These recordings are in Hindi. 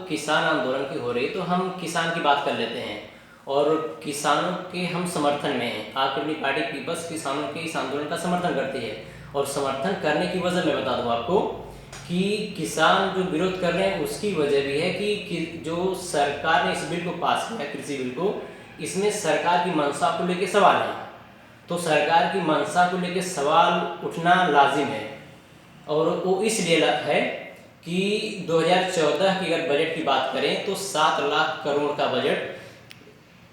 किसान आंदोलन की हो रही है तो हम किसान की बात कर लेते हैं और किसानों के हम समर्थन में हैं। आप अपनी पार्टी पीपल्स किसानों के इस आंदोलन का समर्थन करती है और समर्थन करने की वजह मैं बता दूं आपको कि किसान जो विरोध कर रहे हैं उसकी वजह भी है कि जो सरकार ने इस बिल को पास किया, कृषि बिल को, इसमें सरकार की मंशा को लेकर सवाल है। तो सरकार की मंशा को लेकर सवाल उठना लाजिम है और वो इसलिए है कि 2014 की अगर बजट की बात करें तो 7 लाख करोड़ का बजट,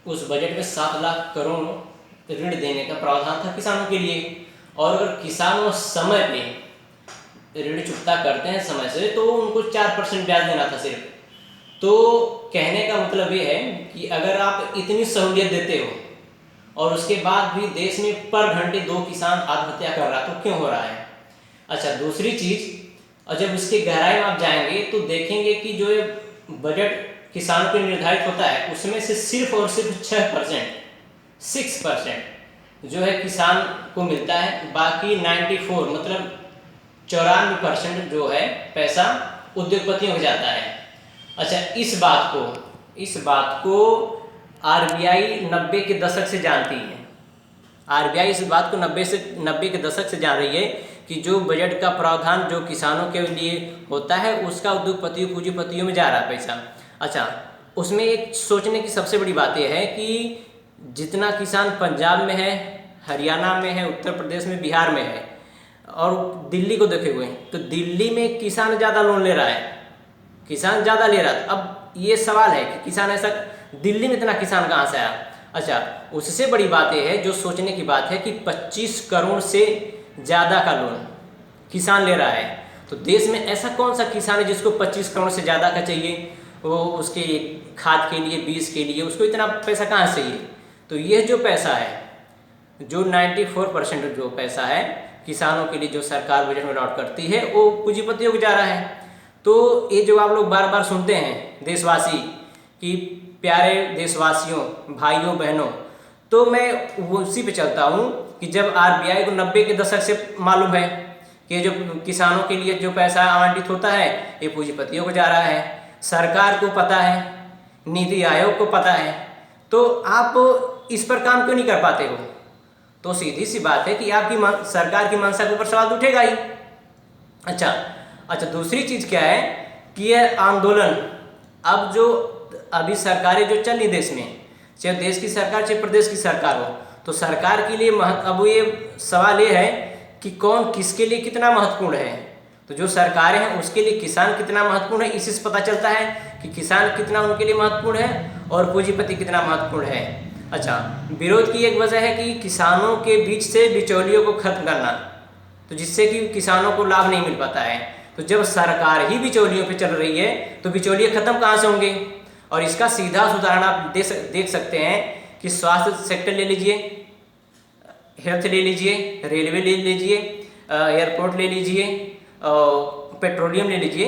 उस बजट में 7 लाख करोड़ ऋण देने का प्रावधान था किसानों के लिए। और अगर किसान वो समय पे ऋण चुकता करते हैं समय से तो उनको 4% ब्याज देना था सिर्फ। तो कहने का मतलब ये है कि अगर आप इतनी सहूलियत देते हो और उसके बाद भी देश में पर घंटे 2 किसान आत्महत्या कर रहा है तो क्यों हो रहा है। अच्छा, दूसरी चीज, और जब उसके गहराई में आप जाएंगे तो देखेंगे कि जो ये बजट किसानों के निर्धारित होता है उसमें से सिर्फ और सिर्फ 6% जो है किसान को मिलता है, बाकी 94 मतलब 94% जो है पैसा उद्योगपतियों को जाता है। अच्छा, इस बात को आरबीआई 90 के दशक से जानती है। आरबीआई इस बात को 90 के दशक से जान रही है कि जो बजट का प्रावधान जो किसानों के लिए होता है उसका उद्योगपतियों पूंजीपतियों में जा रहा है पैसा। अच्छा, उसमें एक सोचने की सबसे बड़ी बात यह है कि जितना किसान पंजाब में है, हरियाणा में है, उत्तर प्रदेश में, बिहार में है और दिल्ली को देखे हुए हैं, तो दिल्ली में किसान ज़्यादा लोन ले रहा है, किसान ज़्यादा ले रहा है। अब ये सवाल है कि किसान ऐसा, दिल्ली में इतना किसान कहाँ से आया। अच्छा, उससे बड़ी बात यह है, जो सोचने की बात है कि 25 करोड़ से ज़्यादा का लोन किसान ले रहा है। तो देश में ऐसा कौन सा किसान है जिसको 25 करोड़ से ज़्यादा का चाहिए, वो उसके खाद के लिए, बीज के लिए, उसको इतना पैसा कहाँ से चाहिए। तो यह जो पैसा है, जो 94% जो पैसा है किसानों के लिए जो सरकार बजट में अलॉट करती है वो पूंजीपतियों को जा रहा है। तो ये जो आप लोग बार बार सुनते हैं देशवासी कि प्यारे देशवासियों, भाइयों बहनों, तो मैं उसी पे चलता हूँ कि जब आरबीआई को 90 के दशक से मालूम है कि जो किसानों के लिए जो पैसा आवंटित होता है ये पूंजीपतियों को जा रहा है, सरकार को पता है, नीति आयोग को पता है, तो आप इस पर काम क्यों नहीं कर पाते हो। तो सीधी सी बात है कि आपकी सरकार की मंशा के ऊपर सवाल उठेगा ही। अच्छा, दूसरी चीज़ क्या है कि यह आंदोलन अब जो अभी सरकारें जो चल रही देश में, चाहे देश की सरकार चाहे प्रदेश की सरकार हो, तो सरकार के लिए अब ये सवाल ये है कि कौन किसके लिए कितना महत्वपूर्ण है। तो जो सरकारें हैं उसके लिए किसान कितना महत्वपूर्ण है, इसी से पता चलता है कि किसान कितना उनके लिए महत्वपूर्ण है और पूंजीपति कितना महत्वपूर्ण है। अच्छा, विरोध की एक वजह है कि किसानों के बीच से बिचौलियों को खत्म करना, तो जिससे कि किसानों को लाभ नहीं मिल पाता है। तो जब सरकार ही बिचौलियों पे चल रही है तो बिचौलिए खत्म कहाँ से होंगे। और इसका सीधा उदाहरण आप देख सकते हैं कि स्वास्थ्य सेक्टर ले लीजिए, हेल्थ ले लीजिए, रेलवे ले लीजिए, एयरपोर्ट ले लीजिए, पेट्रोलियम ले लीजिए,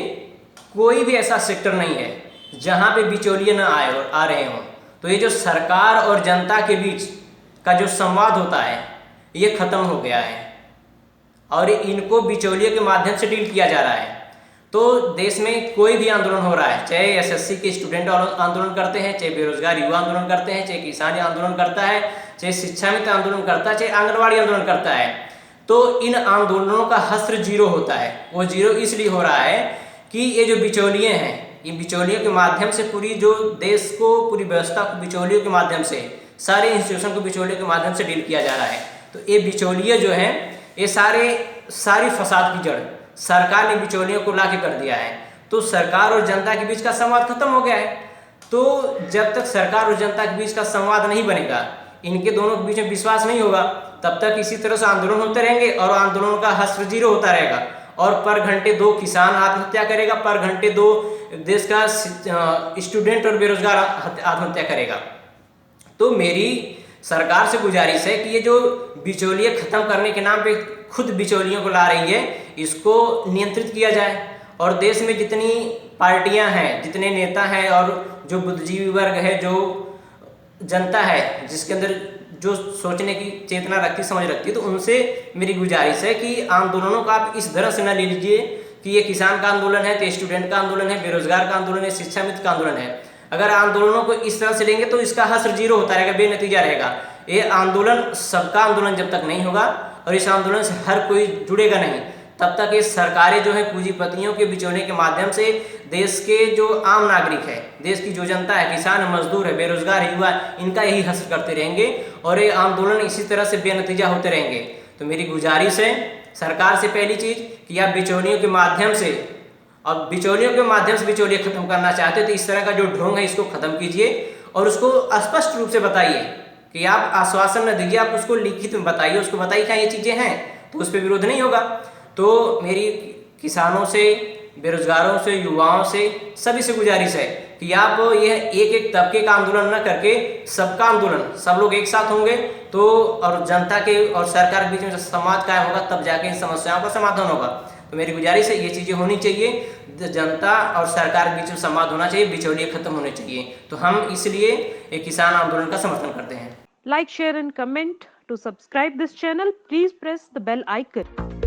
कोई भी ऐसा सेक्टर नहीं है जहाँ पे बिचौलिए न आए और आ रहे हों। तो ये जो सरकार और जनता के बीच का जो संवाद होता है ये खत्म हो गया है और इनको बिचौलिए के माध्यम से डील किया जा रहा है। तो देश में कोई भी आंदोलन हो रहा है, चाहे एसएससी के स्टूडेंट आंदोलन करते हैं, चाहे बेरोजगार युवा आंदोलन करते हैं, चाहे किसान आंदोलन करता है, चाहे शिक्षा मित्र आंदोलन करता है, चाहे आंगनबाड़ी आंदोलन करता है, तो इन आंदोलनों का हश्र जीरो होता है। वो जीरो इसलिए हो रहा है कि ये जो बिचौलिए हैं, ये बिचौलियों के माध्यम से पूरी जो देश को, पूरी व्यवस्था को बिचौलियों के माध्यम से, सारे इंस्टीट्यूशन को बिचौलियों के माध्यम से डील किया जा रहा है। तो ये बिचौलिए जो हैं ये सारी फसाद की जड़ सरकार ने बिचौलियों को ला के कर दिया है। तो सरकार और जनता के बीच का संवाद खत्म हो गया है। तो जब तक सरकार और जनता के बीच का संवाद नहीं बनेगा, इनके दोनों के बीच में विश्वास नहीं होगा, तब तक इसी तरह से आंदोलन होते रहेंगे और आंदोलनों का हश्र जीरो होता रहेगा और पर घंटे 2 किसान आत्महत्या करेगा, पर घंटे 2 देश का स्टूडेंट और बेरोजगार आत्महत्या करेगा। तो मेरी सरकार से गुजारिश है कि ये जो बिचौलिए खत्म करने के नाम पे खुद बिचौलियों को ला रही है, इसको नियंत्रित किया जाए और देश में जितनी पार्टियां हैं, जितने नेता हैं और जो बुद्धिजीवी वर्ग है, जो जनता है जिसके अंदर जो सोचने की चेतना रखती, समझ रखती है, तो उनसे मेरी गुजारिश है कि आंदोलनों का आप इस तरह से न ले लीजिए कि ये किसान का आंदोलन है, तो स्टूडेंट का आंदोलन है, बेरोजगार का आंदोलन है, शिक्षा मित्र का आंदोलन है। अगर आंदोलनों को इस तरह से लेंगे तो इसका हश्र जीरो होता रहेगा, बेनतीजा रहेगा। ये आंदोलन सबका आंदोलन जब तक नहीं होगा और इस आंदोलन से हर कोई जुड़ेगा नहीं, तब तक ये सरकारें जो है पूंजीपतियों के बिचौने के माध्यम से देश के जो आम नागरिक है, देश की जो जनता है, किसान है, मजदूर है, बेरोजगार है, युवा, इनका यही हश्र करते रहेंगे और ये आंदोलन इसी तरह से बेनतीजा होते रहेंगे। तो मेरी गुजारिश है सरकार से, पहली चीज कि आप बिचौलियों के माध्यम से, अब बिचौलियों के माध्यम से बिचौलिए खत्म करना चाहते हो तो इस तरह का जो ढोंग है इसको खत्म कीजिए और उसको स्पष्ट रूप से बताइए कि आप आश्वासन न दीजिए, आप उसको लिखित में बताइए, उसको बताइए क्या ये चीजें हैं, तो उस पर विरोध नहीं होगा। तो मेरी किसानों से, बेरोजगारों से, युवाओं से, सभी से गुजारिश है कि आप यह एक एक तबके का आंदोलन न करके सबका आंदोलन, सब लोग एक साथ होंगे तो और जनता के और सरकार के बीच में संवाद कायम होगा, तब जाके इन समस्याओं का समाधान होगा। तो मेरी गुजारिश है ये चीज़ें होनी चाहिए, जनता और सरकार के बीच में संवाद होना चाहिए, बिचौलिए खत्म होने चाहिए। तो हम इसलिए एक किसान आंदोलन का समर्थन करते हैं। Like, share and comment. To subscribe this channel, please press the bell icon.